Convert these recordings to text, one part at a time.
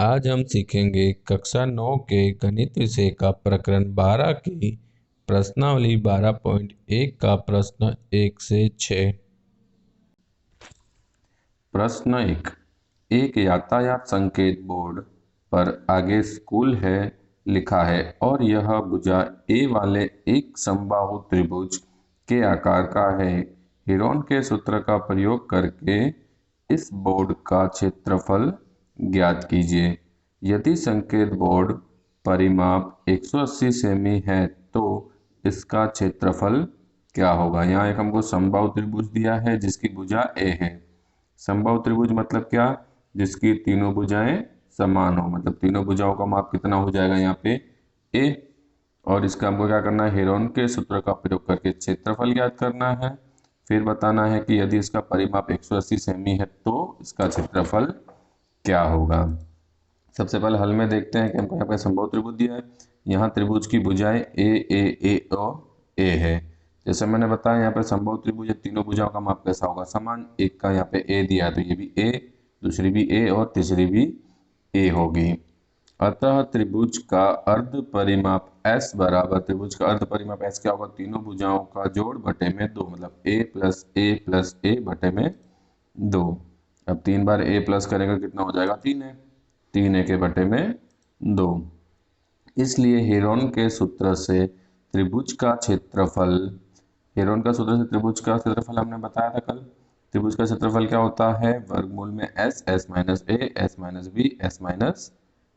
आज हम सीखेंगे कक्षा 9 के गणित विषय का प्रकरण 12 की प्रश्नावली 12.1 का प्रश्न 1 से 6। प्रश्न 1। एक यातायात संकेत बोर्ड पर आगे स्कूल है लिखा है और यह भुजा ए वाले एक समबाहु त्रिभुज के आकार का है। हीरोन के सूत्र का प्रयोग करके इस बोर्ड का क्षेत्रफल ज्ञात कीजिए। यदि संकेत बोर्ड परिमाप 180 सेमी है तो इसका क्षेत्रफल क्या होगा। यहाँ एक हमको समबाहु त्रिभुज दिया है जिसकी भुजा ए है। समबाहु त्रिभुज मतलब क्या, जिसकी तीनों भुजाएं समान हो, मतलब तीनों भुजाओं का माप कितना हो जाएगा यहाँ पे ए। और इसका हमको क्या करना है, हेरोन के सूत्र का प्रयोग करके क्षेत्रफल ज्ञात करना है। फिर बताना है कि यदि इसका परिमाप 180 सेमी है तो इसका क्षेत्रफल क्या होगा। सबसे पहले हल में देखते हैं कि हमको यहाँ पे समबाहु त्रिभुज दिया है। यहाँ त्रिभुज की भुजाएं ए और ए है। जैसे मैंने बताया यहाँ पे समबाहु त्रिभुज तीनों भुजाओं का माप कैसा होगा, समान। एक का यहाँ पे ए दिया है तो ये भी ए, दूसरी भी ए और तीसरी भी ए होगी। अतः त्रिभुज का अर्ध परिमाप S बराबर, त्रिभुज का अर्ध परिमाप S क्या होगा, तीनों भुजाओं का जोड़ बटे में 2, मतलब a प्लस ए बटे में 2। अब 3 बार a प्लस करेंगे कितना हो जाएगा, 3 है, 3 a के बटे में 2। इसलिए हेरोन के सूत्र से त्रिभुज का क्षेत्रफल, हेरोन का सूत्र से त्रिभुज का क्षेत्रफल हमने बताया था कल। त्रिभुज का क्षेत्रफल क्या होता है, वर्गमूल में s minus a, s minus b, s minus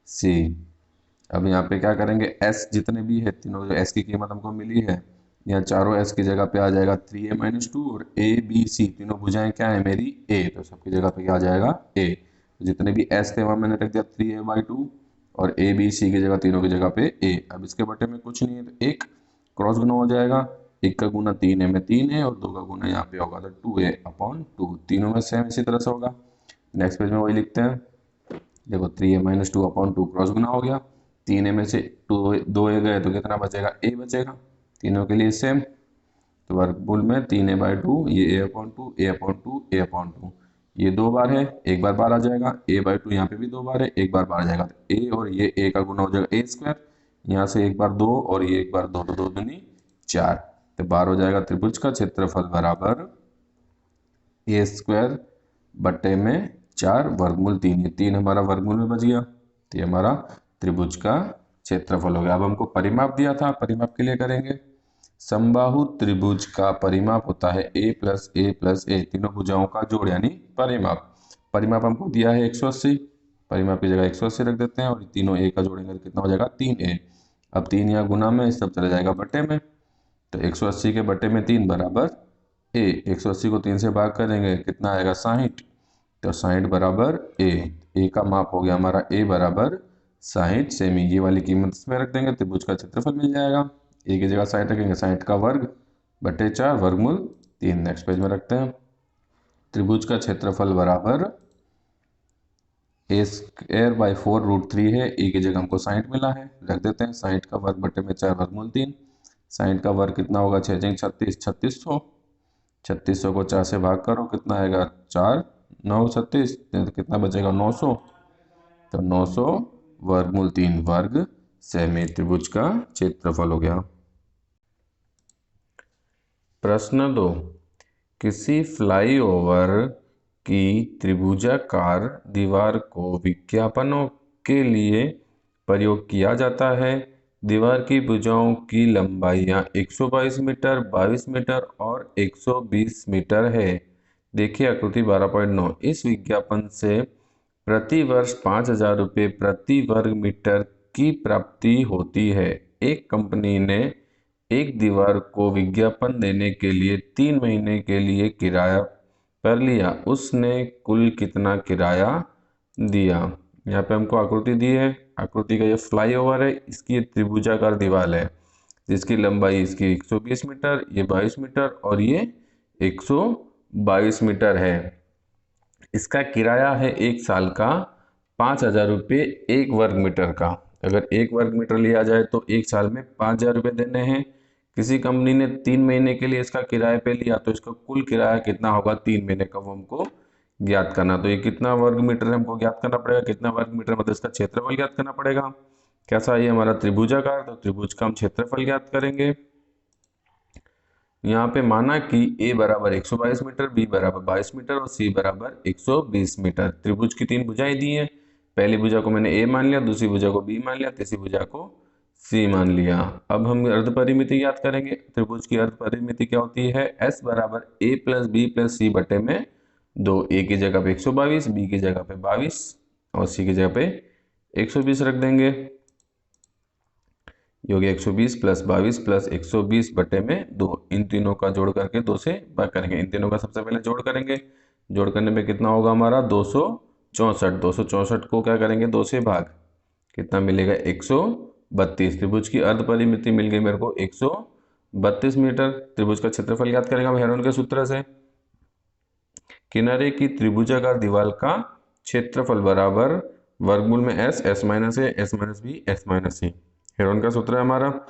c. अब यहाँ पे क्या करेंगे, s जितने भी है तीनों, जो s की कीमत हमको मिली है, यहाँ चारों s की जगह पे आ जाएगा 3a माइनस 2 और a b c, तीनों भुजाएं क्या है मेरी a, तो सबकी जगह पे क्या आ जाएगा a। जितने भी s थे वहां मैंने रख दिया 3a/2 और a b c की जगह, तीनों की जगह पे a। अब इसके बटे में कुछ नहीं है तो एक क्रॉस गुना हो जाएगा, 1 का गुना 3a में 3 है और 2 का गुना यहाँ पे होगा तो 2a/2, तीनों में सेम इसी तरह से होगा। नेक्स्ट पेज में वही लिखते हैं, देखो 3a माइनस 2/2 क्रॉस गुना हो गया, 3a में से 2 a गए तो कितना बचेगा, a बचेगा, तीनों के लिए सेम। तो वर्गमूल में 3a/2, ये a/2 ये 2 बार है, एक बार बार आ जाएगा, a/2 यहाँ पे भी 2 बार है, एक बार बार आ जाएगा तो a और ये a का गुना हो जाएगा a², यहाँ से एक बार 2 और ये एक बार 2 तो 2 दूनी 4, तो 12 हो जाएगा। त्रिभुज का क्षेत्रफल बराबर a² बटे में 4 वर्गमूल 3, ये 3 हमारा वर्गमूल में बच गया, तो ये हमारा त्रिभुज का क्षेत्रफल हो गया। अब हमको परिमाप दिया था, परिमाप के लिए करेंगे। समबाहु त्रिभुज का परिमाप होता है a प्लस ए, तीनों भुजाओं का जोड़ यानी परिमाप। परिमाप हमको दिया है 180, परिमाप की जगह 180 रख देते हैं और तीनों a का जोड़ेंगे तो कितना हो जाएगा 3a। अब 3 यहाँ गुना में, सब चला जाएगा बटे में, तो 180 के बटे में 3 बराबर a। 180 को 3 से भाग करेंगे कितना आएगा 60, तो 60 बराबर a का माप हो गया हमारा a बराबर 60 सेमी। ये वाली कीमत इसमें रख देंगे, त्रिभुज का क्षेत्रफल मिल जाएगा। a की जगह 60 रखेंगे, 60 का वर्ग बटे 4 वर्गमूल 3। नेक्स्ट पेज में रखते हैं, त्रिभुज का क्षेत्रफल बराबर a²/4√3 है, a की जगह हमको 60 मिला है, रख देते हैं 60 का वर्ग बटे में 4 वर्गमूल 3। 60 का वर्ग कितना होगा, 6 36, 3600, 3600 को 4 से भाग करो कितना आएगा 4 9 36, तो कितना बचेगा 900, तो 900 वर्गमूल 3 वर्ग सेमी त्रिभुज का क्षेत्रफल हो गया। प्रश्न 2। किसी फ्लाईओवर की त्रिभुजाकार दीवार को विज्ञापनों के लिए प्रयोग किया जाता है। दीवार की भुजाओं की लंबाइयाँ 122 मीटर, 22 मीटर और 120 मीटर है। देखिए आकृति 12.9। इस विज्ञापन से प्रति वर्ष 5,000 रुपये प्रति वर्ग मीटर की प्राप्ति होती है। एक कंपनी ने एक दीवार को विज्ञापन देने के लिए 3 महीने के लिए किराया पर लिया, उसने कुल कितना किराया दिया। यहाँ पे हमको आकृति दी है, आकृति का ये फ्लाईओवर है, इसकी त्रिभुजाकार दीवार है जिसकी लंबाई इसकी 120 मीटर, ये 22 मीटर और ये 122 मीटर है। इसका किराया है एक साल का 5,000 रुपये एक वर्ग मीटर का। अगर एक वर्ग मीटर लिया जाए तो एक साल में 5,000 रुपये देने हैं। किसी कंपनी ने 3 महीने के लिए इसका किराए पे लिया तो इसका कुल किराया कितना होगा 3 महीने का, वो हमको ज्ञात करना। तो ये कितना वर्ग मीटर है हमको ज्ञात करना पड़ेगा, कितना वर्ग मीटर मतलब इसका क्षेत्रफल ज्ञात करना पड़ेगा। कैसा, ये हमारा त्रिभुजाकार, तो त्रिभुज का हम क्षेत्रफल ज्ञात करेंगे। यहाँ पे माना कि a बराबर 122 मीटर, b बराबर 22 मीटर और c बराबर 120 मीटर। त्रिभुज की 3 भुजाएं दी हैं। पहली भुजा को मैंने a मान लिया, दूसरी भुजा को b मान लिया, तीसरी भुजा को c मान लिया। अब हम अर्ध परिमिति याद करेंगे। त्रिभुज की अर्ध परिमिति क्या होती है, s बराबर a प्लस बी प्लस सी बटे में 2। a की जगह पे 122, b की जगह पे 22 और c की जगह पे 120 रख देंगे। ये हो गया 120 प्लस 22 प्लस 120 बटे में 2। इन तीनों का जोड़ करके 2 से भाग करेंगे। इन तीनों का सबसे पहले जोड़ करेंगे। जोड़ करने में कितना होगा हमारा 264। 264 को क्या करेंगे 2 से भाग, कितना मिलेगा 132। त्रिभुज की अर्ध परिमिति मिल गई मेरे को 132 मीटर। त्रिभुज का क्षेत्रफल याद करेंगे हम हेरोन के सूत्र से। किनारे की त्रिभुजाकार दीवार का क्षेत्रफल बराबर वर्गमूल में s, s minus a, s minus b, s minus c। Heron का सूत्र है हमारा।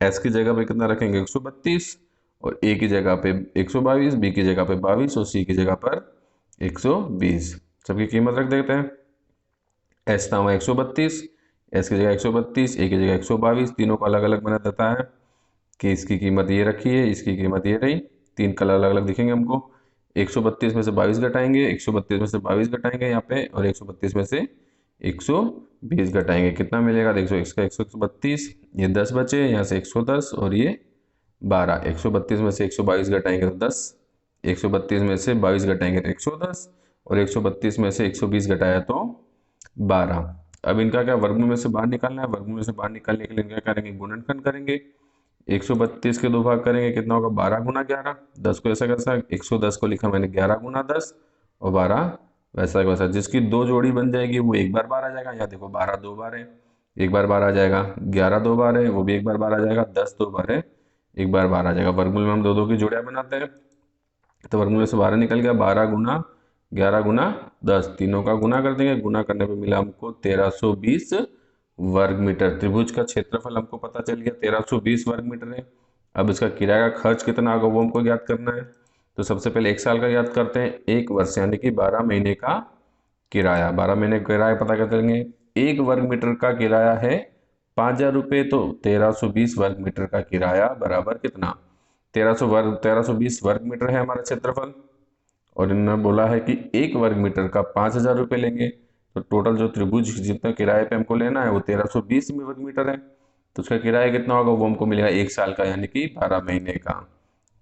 s की जगह पे कितना रखेंगे 132 और a की जगह पे 122, b की जगह पे 22 और c की जगह पर 120। सबकी कीमत रख देते हैं। s था हमारा 132, s की जगह 132, a की जगह 122। तीनों को अलग अलग बना देता है कि इसकी कीमत ये रखी है, इसकी कीमत ये रही। तीन कलर अलग अलग दिखेंगे हमको। 132 में से 22 घटाएंगे, 132 में से 22 घटाएंगे यहाँ पे, और 132 में से 120 घटाएंगे, कितना मिलेगा देखो। इसका 132, ये 10 बचे, यहाँ से 110 और ये 12। 132 में से 122 घटाएंगे तो 10, 132 में से 22 घटाएंगे तो 110 और 132 में से 120 घटाया तो 12। अब इनका क्या वर्गमूल में से बाहर निकालना है। वर्गमूल में से बाहर निकालने के लिए इनका करेंगे गुणनखंड करेंगे। 132 के 2 भाग करेंगे, कितना होगा 12 गुना 11। 10 को ऐसा कैसा, 110 को लिखा मैंने 11 गुना 10 और 12 वैसा का वैसा। जिसकी दो जोड़ी बन जाएगी वो एक बार 12 आ जाएगा। यहाँ देखो 12 दो बार है, एक बार 12 आ जाएगा। 11 दो बार है, वो भी एक बार 12 आ जाएगा। 10 दो बार है, एक बार 12 आ जाएगा। वर्गमूल में हम दो दो की जोड़ियां बनाते हैं, तो वर्गमूल में से 12 निकल गया। 12 गुना 11 गुना 10, तीनों का गुना कर देंगे। गुना करने पे मिला हमको 1320 वर्ग मीटर। त्रिभुज का क्षेत्रफल हमको पता चल गया 1320 वर्ग मीटर है। अब इसका किराया का खर्च कितना होगा वो हमको ज्ञात करना है। तो सबसे पहले 1 साल का ज्ञात करते हैं। 1 वर्ष यानी कि 12 महीने का किराया। 12 महीने का किराया पता कर लेंगे। 1 वर्ग मीटर का किराया है 5000 रुपये, तो 1320 वर्ग मीटर का किराया बराबर कितना 1320 वर्ग मीटर है हमारा क्षेत्रफल। और इन्होंने बोला है कि 1 वर्ग मीटर का 5000 रुपये लेंगे। तो टोटल जो त्रिभुज जितना किराए पे हमको लेना है वो 1320 वर्ग मीटर है। तो उसका किराया कितना होगा वो हमको मिलेगा 1 साल का यानी कि 12 महीने का।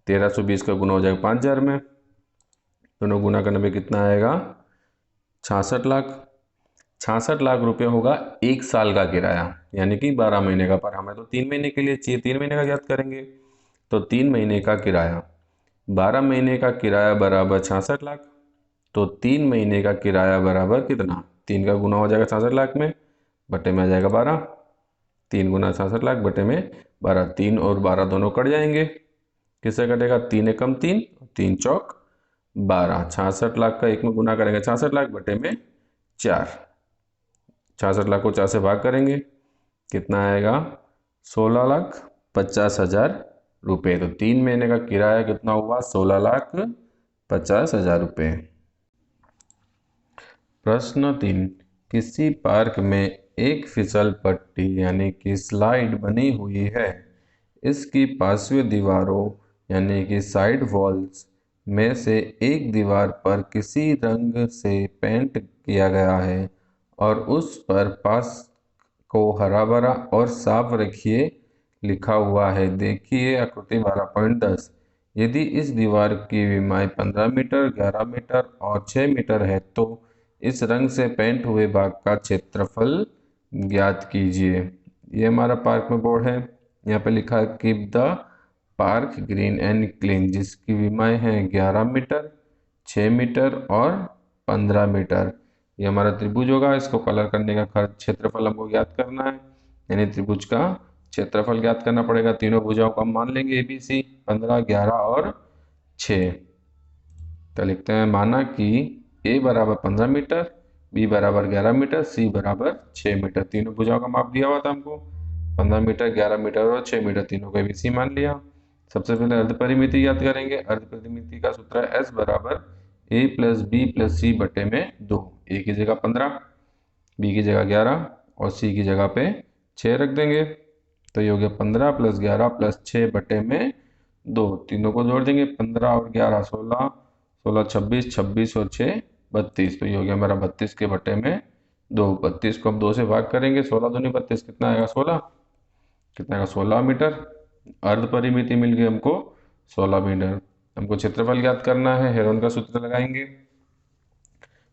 1320 का गुना हो जाएगा 5000 में, दोनों गुना करने पे कितना आएगा 66 लाख। 66 लाख रुपये होगा 1 साल का किराया यानी कि 12 महीने का। पर हमें तो 3 महीने के लिए चाहिए, 3 महीने का ज्ञात करेंगे। तो 3 महीने का किराया, 12 महीने का किराया बराबर 66 लाख। तो 3 महीने का किराया बराबर कितना, 3 का गुना हो जाएगा 66 लाख में, बटे में आ जाएगा 12। 3 गुना 66 लाख बटे में 12, 3 और 12 दोनों कट जाएंगे। किससे कटेगा, 3 एकम 3, 3 चौक 12। 66 लाख का 1 में गुना करेंगे 66 लाख बटे में 4। 66 लाख को 4 से भाग करेंगे, कितना आएगा 16,50,000 रुपये। तो 3 महीने का किराया कितना हुआ 16,50,000 रुपये। प्रश्न 3, किसी पार्क में एक फिसल पट्टी यानी कि स्लाइड बनी हुई है। इसकी पार्श्व दीवारों यानी कि साइड वॉल्स में से एक दीवार पर किसी रंग से पेंट किया गया है और उस पर पास को हरा भरा और साफ रखिए लिखा हुआ है। देखिए आकृति 12.10। यदि इस दीवार की लंबाई 15 मीटर, 11 मीटर और 6 मीटर है तो इस रंग से पेंट हुए भाग का क्षेत्रफल ज्ञात कीजिए। ये हमारा पार्क में बोर्ड है, यहाँ पे लिखा है keep the park green and clean, जिसकी लंबाई है 11 मीटर, 6 मीटर और 15 मीटर। ये हमारा त्रिभुज होगा। इसको कलर करने का खर्च क्षेत्रफल हमको ज्ञात करना है, यानी त्रिभुज का क्षेत्रफल ज्ञात करना पड़ेगा। तीनों भुजाओं का हम मान लेंगे ABC 15, 11 और 6। तो लिखते हैं माना कि A बराबर 15 मीटर, B बराबर 11 मीटर, C बराबर 6 मीटर। तीनों भुजाओं का माप दिया हुआ था हमको 15 मीटर, 11 मीटर और 6 मीटर, तीनों को ABC मान लिया। सबसे पहले अर्ध परिमिति याद करेंगे। अर्ध परिमिति का सूत्र है S बराबर ए प्लस बी प्लस सी बटे में 2। ए की जगह 15, बी की जगह 11 और सी की जगह पे 6 रख देंगे। तो ये हो गया 15 प्लस 11 प्लस 6 बटे में 2। तीनों को जोड़ देंगे, 15 और 11 16, 16 26, 26 और 6 32। तो ये हो गया हमारा 32 के बटे में 2। 32 को हम 2 से भाग करेंगे, 16 दूनी 32, कितना आएगा 16, कितना आएगा 16 मीटर। अर्ध परिमिति मिल गई हमको 16 मीटर। हमको क्षेत्रफल ज्ञात करना है, हेरोन का सूत्र लगाएंगे।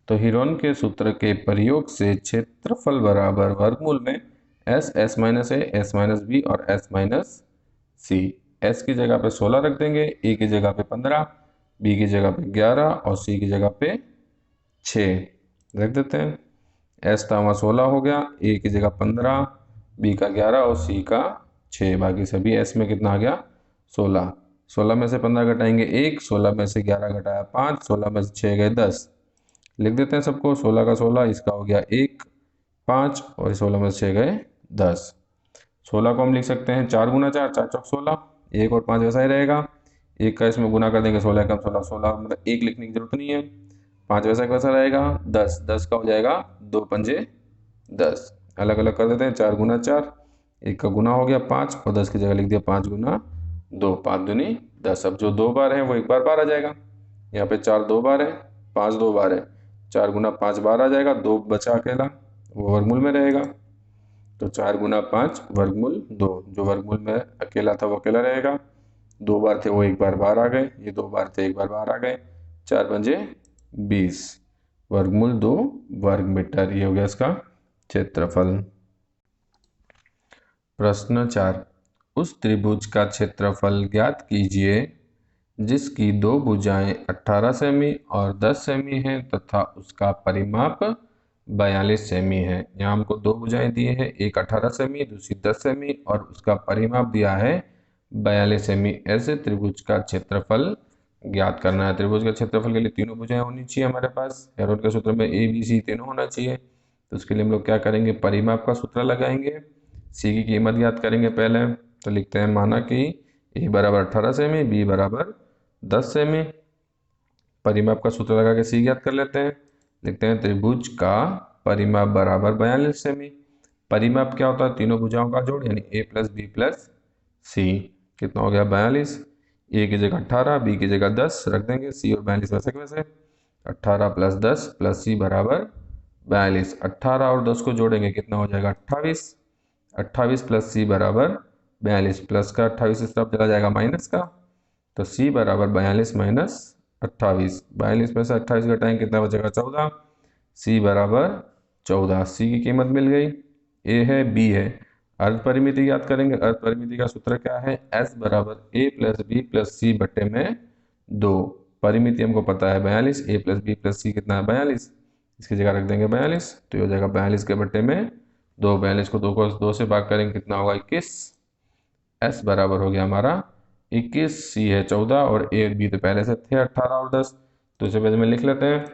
तो हेरोन के सूत्र के प्रयोग से क्षेत्रफल बराबर वर्गमूल में s, s minus a, s minus B और एस माइनस सी। एस की जगह पे 16 रख देंगे, ए की जगह पे 15, बी की जगह पे 11 और सी की जगह पे 6 रख देते हैं। एस था वहाँ 16 हो गया, ए की जगह 15, बी का 11 और सी का 6। बाकी सभी एस में कितना आ गया 16। 16 में से 15 घटाएंगे 1, 16 में से 11 घटाया 5, 16 में से 6 गए 10। लिख देते हैं सबको, 16 का 16, इसका हो गया 1, 5 और 16 में से 6 गए 10। 16 को हम लिख सकते हैं 4 गुना 4, 4 चौक 16, 1 और 5 वैसा ही रहेगा। 1 का इसमें गुना कर देंगे, 16 का 16, 16 मतलब 1 लिखने की जरूरत नहीं है। 5 वैसा कैसा रहेगा 10, 10 का हो जाएगा 2 पंजे 10। अलग अलग कर देते हैं, 4 गुना 4, 1 का गुना हो गया 5 और 10 की जगह लिख दिया 5 गुना 2, 5 दूनी 10। अब जो 2 बार है वो 1 बार बार आ जाएगा। यहाँ पे 4 2 बार है, 5 2 बार है, 4 गुना 5 बार आ जाएगा, 2 बचा अकेला वो वर्गमूल में रहेगा। तो 4 गुना 5 वर्गमूल 2, जो वर्गमूल में अकेला था वो अकेला रहेगा। 2 बार थे वो 1 बार बाहर आ गए, ये 2 बार थे 1 बार बाहर आ गए। 4 पंजे 20, वर्गमूल 2 वर्ग मीटर। ये हो गया इसका क्षेत्रफल। प्रश्न 4, उस त्रिभुज का क्षेत्रफल ज्ञात कीजिए जिसकी 2 भुजाएं 18 सेमी और 10 सेमी हैं तथा उसका परिमाप 42 सेमी है। यहाँ हमको 2 भुजाएं दिए हैं, एक 18 सेमी दूसरी 10 सेमी और उसका परिमाप दिया है 42 सेमी। ऐसे त्रिभुज का क्षेत्रफल ज्ञात करना है। त्रिभुज के क्षेत्रफल के लिए तीनों भुजाएं होनी चाहिए हमारे पास। हेरोन के सूत्र में ए बी सी तीनों होना चाहिए। तो उसके लिए हम लोग क्या करेंगे, परिमाप का सूत्र लगाएंगे, सी की कीमत ज्ञात करेंगे पहले। तो लिखते हैं, माना कि ए बराबर 18 सेमी, बी बराबर 10 सेमी। परिमाप का सूत्र लगा के सी ज्ञात कर लेते हैं। लिखते हैं त्रिभुज का परिमाप बराबर 42 सेमी। परिमाप क्या होता है, तीनों भुजाओं का जोड़, यानी ए प्लस बी प्लस सी। कितना हो गया 42। ए की जगह 18, बी की जगह 10 रख देंगे, सी और 42 वैसे के वैसे। 18 प्लस 10 प्लस सी बराबर 42। 18 और 10 को जोड़ेंगे कितना हो जाएगा 28। 28 प्लस सी बराबर 42, प्लस का 28 इस तरफ चला जाएगा माइनस का। तो सी बराबर 42 माइनस 28। 42 में से 28 घटाएंगे कितना बचेगा 14। सी बराबर 14। सी की कीमत मिल गई। ए है बी है। अर्ध परिमिति याद करेंगे। अर्ध परिमिति का सूत्र क्या है, एस बराबर ए प्लस बी प्लस सी बटे में 2। परिमिति हमको पता है 42, ए प्लस बी प्लस सी कितना है 42, इसकी जगह रख देंगे 42। तो ये हो जाएगा 42 के बटे में 2। 42 को 2 से भाग करेंगे कितना होगा 21। एस बराबर हो गया हमारा 21, सी है 14 और ए बी तो पहले से थे 18 और 10। दूसरे पेज में लिख लेते हैं,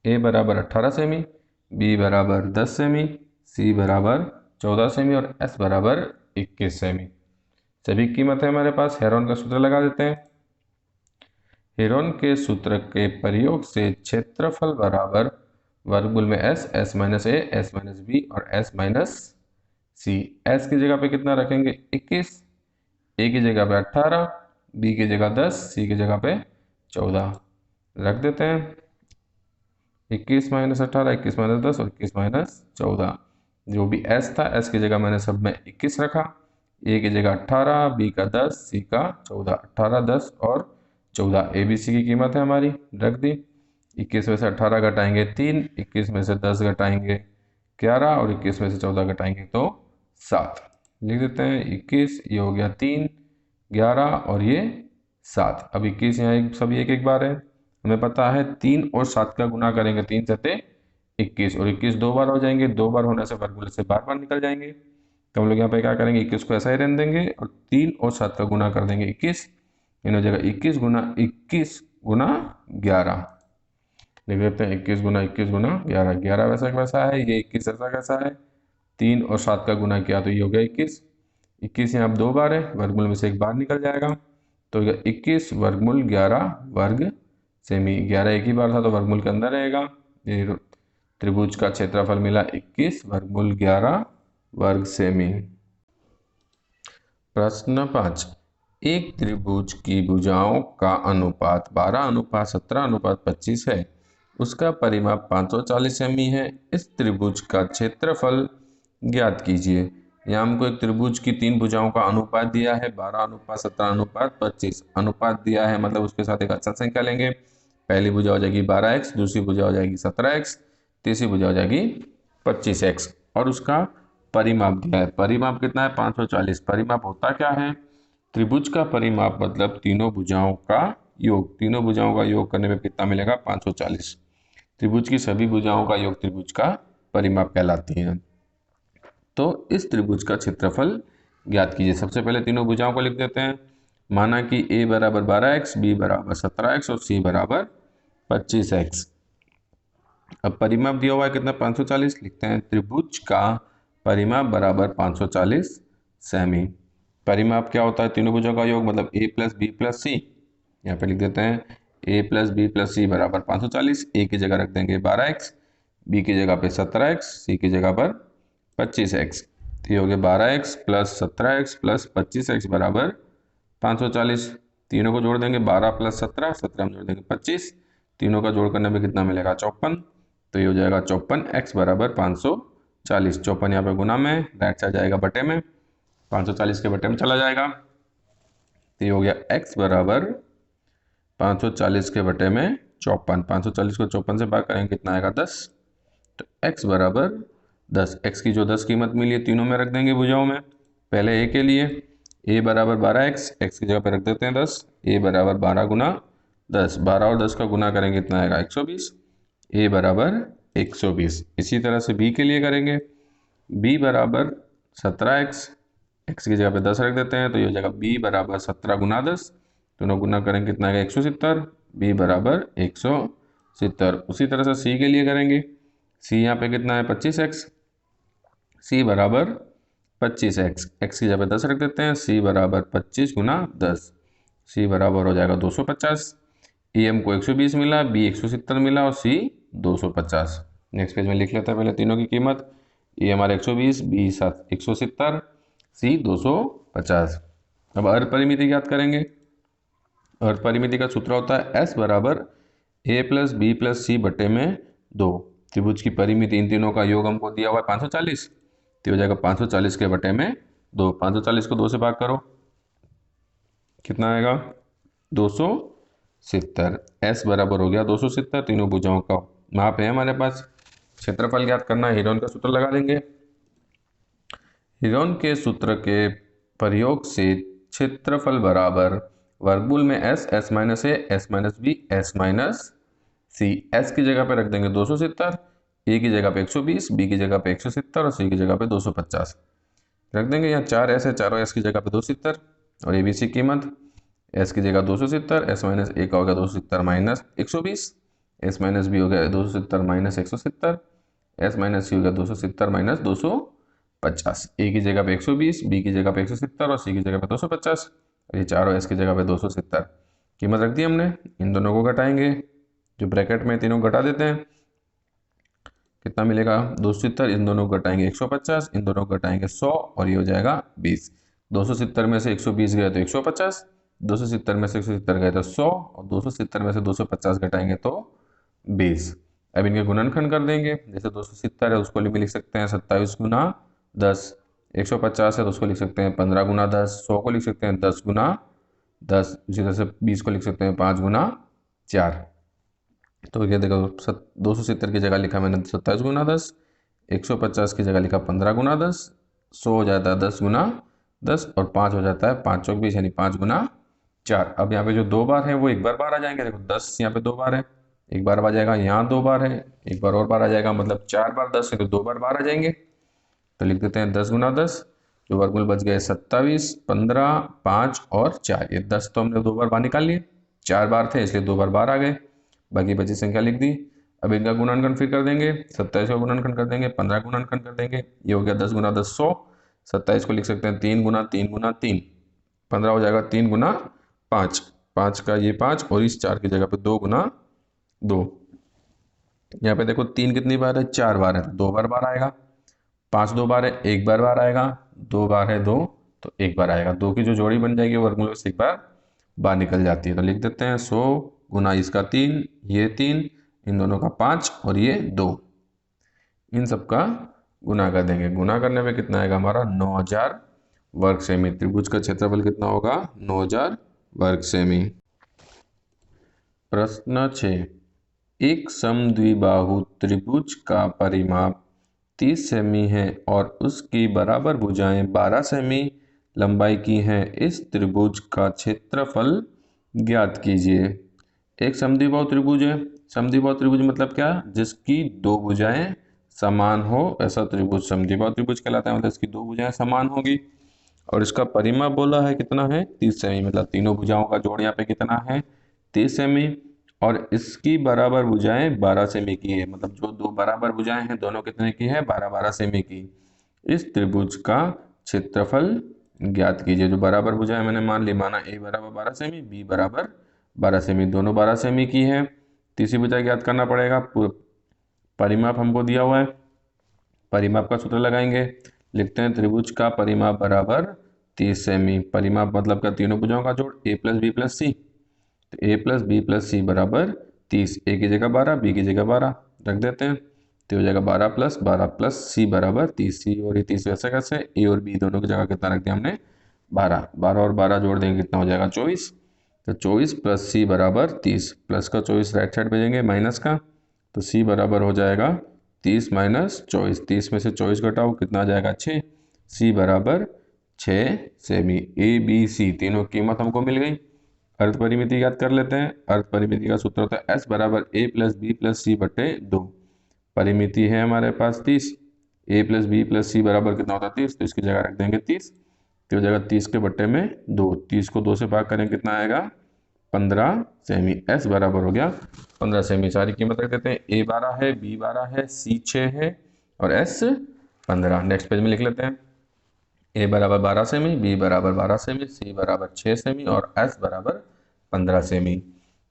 ए बराबर 18 सेमी, बी बराबर 10 सेमी, सी बराबर 14 सेमी और एस बराबर 21 सेमी। सभी कीमत है हमारे पास। हेरोन का सूत्र लगा देते हैं। हेरोन के सूत्र के प्रयोग से क्षेत्रफल बराबर वर्गमूल में s, s minus a, s minus B और एस माइनस सी। एस की जगह पे कितना रखेंगे 21, ए की जगह पे 18, बी की जगह 10, सी की जगह पे 14 रख देते हैं। 21 माइनस 18, 21 माइनस 10 और 21 माइनस 14। जो भी एस था, एस की जगह मैंने सब में 21 रखा। ए की जगह 18, बी का 10, सी का 14। 18, 10 और 14 ए बी सी की कीमत है हमारी, रख दी। 21 में से 18 घटाएंगे 3, 21 में से 10 घटाएंगे 11 और 21 में से 14 घटाएंगे तो 7। लिख देते हैं 21, ये हो गया 3, 11 और ये 7। अब 21 यहाँ सभी एक एक बार है। हमें पता है 3 और 7 का गुना करेंगे, 3 सते 21 और 21 2 बार हो जाएंगे। 2 बार होने से वर्गमूल से बार बार निकल जाएंगे। तो हम लोग यहाँ पे क्या करेंगे, 21 को ऐसा ही रहने देंगे और 3 और 7 का गुना कर देंगे 21। इन हो जाएगा 21 गुना 11 लिख देते हैं। 21 गुना 11, 11 वैसा कैसा है, ये 21 ऐसा कैसा है। 3 और 7 का गुना किया तो ये हो गया 21। 21 यहाँ 2 बार है, वर्गमूल में से 1 बार निकल जाएगा। तो 21 वर्गमूल 11 वर्ग सेमी। 11 एक ही बार था तो वर्गमूल के अंदर रहेगा। ये त्रिभुज का क्षेत्रफल मिला 21 वर्गमूल 11 वर्ग सेमी। प्रश्न 5, एक त्रिभुज की भुजाओं का अनुपात 12:17:25 है। उसका परिमाप 540 सेमी है। इस त्रिभुज का क्षेत्रफल ज्ञात कीजिए। यहाँ हमको एक त्रिभुज की 3 भुजाओं का अनुपात दिया है, 12:17:25 अनुपात दिया है, मतलब उसके साथ एक अचल संख्या लेंगे। पहली भुजा हो जाएगी 12x, दूसरी भुजा हो जाएगी 17x, तीसरी भुजा हो जाएगी 25x, और उसका परिमाप दिया है। परिमाप कितना है? 540। परिमाप होता क्या है? त्रिभुज का परिमाप मतलब तीनों भुजाओं का योग। तीनों भुजाओं का योग करने में कितना मिलेगा? 540। त्रिभुज की सभी भुजाओं का योग त्रिभुज का परिमाप कहलाती है। तो इस त्रिभुज का क्षेत्रफल ज्ञात कीजिए। सबसे पहले तीनों भुजाओं को लिख देते हैं। माना कि a बराबर 12x, b बराबर 17x और c बराबर 25x। अब परिमाप दिया हुआ है कितना? 540। लिखते हैं त्रिभुज का परिमाप बराबर 540 सेमी। परिमाप क्या होता है? तीनों भुजों का योग, मतलब a प्लस बी प्लस सी। यहाँ पे लिख देते हैं a प्लस बी प्लस सी बराबर 540। a की जगह रख देंगे 12x, b की जगह पे 17x, c की जगह पर 25x। तो ये हो गया 12x plus 17x plus 25x बराबर 540। तीनों को जोड़ देंगे, 12 प्लस 17, 17 में जोड़ देंगे 25। तीनों का जोड़ करने में कितना मिलेगा? 54। तो ये हो जाएगा 54x बराबर 540। 54 यहाँ पे गुना में, राइट साइड जाएगा बटे में, 540 के बटे में चला जाएगा। तो ये हो गया x बराबर 540 के बटे में 54। 540 को 54 से भाग करेंगे कितना आएगा? 10। तो x बराबर 10। x की जो 10 कीमत मिली है तीनों में रख देंगे भुजाओं में। पहले a के लिए a बराबर 12x, x की जगह पे रख देते हैं 10। a बराबर 12 गुना 10, 12 और 10 का गुना करेंगे कितना आएगा? 120। a बराबर 120। इसी तरह से b के लिए करेंगे। b बराबर 17x, x की जगह पे 10 रख देते हैं, तो ये हो जाएगा b बराबर 17 गुना 10। दोनों गुना करेंगे कितना आएगा? 170। b बराबर 170। उसी तरह से c के लिए करेंगे। c यहाँ पे कितना है? 25x। c बराबर 25x, x की जगह 10 रख देते हैं, c बराबर 25 गुना 10। c बराबर हो जाएगा 250। e हमको 120 मिला, b 170 मिला और c 250। नेक्स्ट पेज में लिख लेते हैं पहले तीनों की कीमत। e हमारा 120, b 170, c 250। अब अर्ध परिमिति ज्ञात करेंगे। अर्ध परिमिति का सूत्र होता है s बराबर a प्लस बी प्लस सी बटे में 2। त्रिभुज की परिमिति इन तीनों का योग हमको दिया हुआ है 540। तो हो जाएगा 540 के बटे में 2। 540 को 2 से भाग करो, कितना आएगा? 270। s बराबर हो गया 270। तीनों भुजाओं का माप है हमारे पास। क्षेत्रफल ज्ञात करना है, हेरोन का सूत्र लगा देंगे। हेरोन के सूत्र के प्रयोग से क्षेत्रफल बराबर वर्गमूल में s, s minus a, s minus b, s minus c. s की जगह पे रख देंगे 270, a की जगह पे 120, b की जगह पे 170 और c की जगह पे 250 रख देंगे। यहाँ 4 s है, चारों s की जगह पे 270 और a b c कीमत। s की जगह 270, s माइनस a का हो गया 270 माइनस 120, s माइनस b हो गया 270 माइनस 170, s माइनस c हो गया 270 माइनस 250। a की जगह पे 120, b की जगह पे 170 और c की जगह पे 250। और ये चारों s की जगह पे 270 कीमत रख दी हमने। इन दोनों को घटाएंगे, जो ब्रैकेट में तीनों घटा देते हैं, कितना मिलेगा? 270। इन दोनों को घटाएंगे 150, इन दोनों को घटाएंगे 100 और ये हो जाएगा 20। 270 में से 120 गए तो 150, 270 में से 170 गए तो 100 और 270 में से 250 घटाएंगे तो 20। अब इनके गुणनखंड कर देंगे। जैसे 270 है उसको लिख सकते हैं 27 गुना 10, 150 है तो उसको लिख सकते हैं 15 गुना 10, 100 को लिख सकते हैं 10 गुना 10, इसी तरह से 20 को लिख सकते हैं 5 गुना 4। तो ये देखो 270 की जगह लिखा मैंने 27 गुना 10, 150 की जगह लिखा 15 गुना 10, 100 हो जाता है 10 गुना 10 और 5 हो जाता है 5 चौक 20 यानी 5 गुना 4। अब यहाँ पे जो 2 बार है वो एक बार आ जाएंगे। देखो 10 यहाँ पे 2 बार है, एक बार आ जाएगा, यहाँ 2 बार है, एक बार और बार आ जाएगा, मतलब 4 बार 10 है तो 2 बार आ जाएंगे। तो लिख देते हैं 10 गुना 10, जो वर्गमूल बच गए 27, 15, 5 और 4। ये 10 तो हमने 2 बार निकाल लिए, 4 बार थे इसलिए 2 बार आ गए, बाकी बची संख्या लिख दी। अब इनका गुणनखंड फिर कर देंगे, 27 का गुणनखंड कर देंगे, 15 गुणनखंड कर देंगे, ये हो गया 10 गुना 10 100। 27 को लिख सकते हैं 3 गुना 3 गुना 3, 15 हो जाएगा 3 गुना 5 5 का ये 5 और इस 4 की जगह पे 2 गुना 2। यहाँ पे देखो 3 कितनी बार है, 4 बार है, तो 2 बार बार आएगा। 5 2 बार है, 1 बार बार आएगा। 2 बार है 2, तो 1 बार आएगा। 2 की जो जोड़ी बन जाएगी वर्गमूल से 1 बार बाहर निकल जाती है। तो लिख देते हैं 100 गुना इसका 3, ये 3, इन दोनों का 5 और ये 2, इन सब का गुना कर देंगे। गुना करने पे कितना आएगा हमारा 9000 वर्ग सेमी। त्रिभुज का क्षेत्रफल कितना होगा, 9000 वर्ग सेमी। प्रश्न 6, एक समद्विबाहु त्रिभुज का परिमाप 30 सेमी है और उसकी बराबर भुजाएं 12 सेमी लंबाई की हैं। इस त्रिभुज का क्षेत्रफल ज्ञात कीजिए। एक समद्विबाहु त्रिभुज है। समद्विबाहु त्रिभुज मतलब क्या, जिसकी दो भुजाएं समान हो, ऐसा त्रिभुज समद्विबाहु त्रिभुज कहलाता है। मतलब इसकी दो भुजाएं समान होगी और इसका परिमाप बोला है कितना है, 30 सेमी। मतलब तीनों भुजाओं का जोड़ यहाँ पे कितना है, 30 सेमी। और इसकी बराबर भुजाएं 12 सेमी की है। मतलब जो दो बराबर भुजाएं हैं दोनों कितने की है, 12-12 सेमी की। इस त्रिभुज का क्षेत्रफल ज्ञात कीजिए। जो बराबर भुजाएं मैंने मान ली, माना ए बराबर 12 सेमी, बी बराबर 12 सेमी, दोनों 12 सेमी की है। तीसरी भुजा ज्ञात करना पड़ेगा। परिमाप हमको दिया हुआ है, परिमाप का सूत्र लगाएंगे। लिखते हैं त्रिभुज का परिमाप बराबर 30 सेमी। परिमाप मतलब क्या, तीनों भुजाओं का जोड़, ए प्लस बी प्लस सी। तो ए प्लस बी प्लस सी बराबर 30। ए की जगह 12, बी की जगह 12 रख देते हैं। तो हो जाएगा 12 प्लस सी बराबर 30। सी और ये 30 वैसे कैसे, ए और बी दोनों की जगह कितना रख दिया हमने, 12। 12 और 12 जोड़ देंगे कितना हो जाएगा, 24। तो 24 प्लस सी बराबर 30। प्लस का 24 राइट साइड भेजेंगे, माइनस का, तो सी बराबर हो जाएगा 30 माइनस 24। 30 में से 24 घटाओ, कितना आ जाएगा 6। सी बराबर 6 सेमी। ए बी सी तीनों कीमत हमको मिल गई। अर्ध परिमिति याद कर लेते हैं। अर्ध परिमिति का सूत्र होता है एस बराबर ए प्लस बी प्लस सी बटे 2। परिमिति है हमारे पास 30। ए प्लस बी प्लस सी बराबर कितना होता है, 30। तो इसकी जगह रख देंगे 30। तो हो जाएगा 30 के बट्टे में 2। 30 को 2 से भाग करें कितना आएगा, 15 सेमी। एस बराबर हो गया 15 सेमी। सारी कीमत रख देते हैं। ए 12 है, बी 12 है, सी 6 है और एस 15। नेक्स्ट पेज में लिख लेते हैं। ए बराबर 12 सेमी, बी बराबर 12 सेमी, सी बराबर 6 सेमी और एस बराबर 15 सेमी।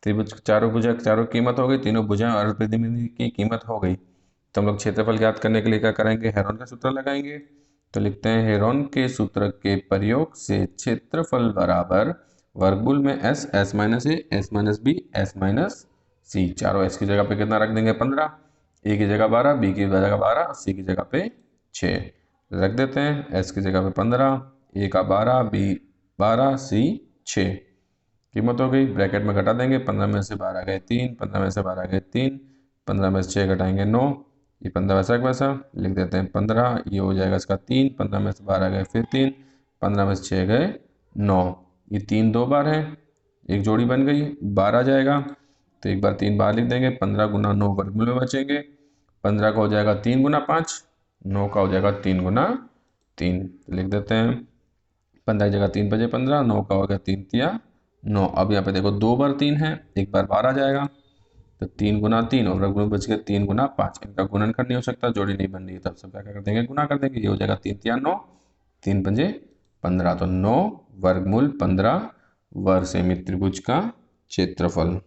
त्रिभुज चारों भुजा चारों कीमत हो गई, तीनों भुजाएं और प्रतिबिंब की कीमत हो गई। तो हम लोग क्षेत्रफल ज्ञात करने के लिए क्या करेंगे, हेरोन का सूत्र लगाएंगे। तो लिखते हैं हेरोन के सूत्र के प्रयोग से क्षेत्रफल बराबर वर्गमूल में s, s minus a, s minus b, s minus c. चारों एस की जगह पे कितना रख देंगे, 15। ए की जगह 12, बी की जगह 12, सी की जगह पे 6 रख देते हैं। एस की जगह पे 15, ए का 12, बी 12, सी 6। कीमत हो गई, ब्रैकेट में घटा देंगे। 15 में से 12 गए 3, 15 में से 12 गए 3, 15 में से 6 घटाएंगे 9। ये 15 वैसा का वैसा लिख देते हैं 15। ये हो जाएगा इसका 3, 15 में से 12 गए फिर 3, 15 में से 6 गए 9। ये 3 2 बार है, एक जोड़ी बन गई, 12 जाएगा। तो एक बार 3 बार लिख देंगे। 15 गुना 9 वर्गमूल में बचेंगे। 15 का हो जाएगा 3 गुना 5, 9 का हो जाएगा 3 गुना 3। लिख देते हैं 15 की जगह 3 बजे 15, 9 का हो गया 3 तिया 9। अब यहाँ पे देखो 2 बार 3 है, एक बार 12 जाएगा। तो 3 गुना 3 और वर्गमूल बच गया 3 गुना 5। इनका गुणन कर नहीं हो सकता, जोड़ी नहीं बन रही है, तब सब क्या कर देंगे, गुना कर देंगे। ये हो जाएगा 3 तिया 9, 3 पंजे 15। तो 9 वर्गमूल 15 वर्ग सेमी त्रिभुज का क्षेत्रफल।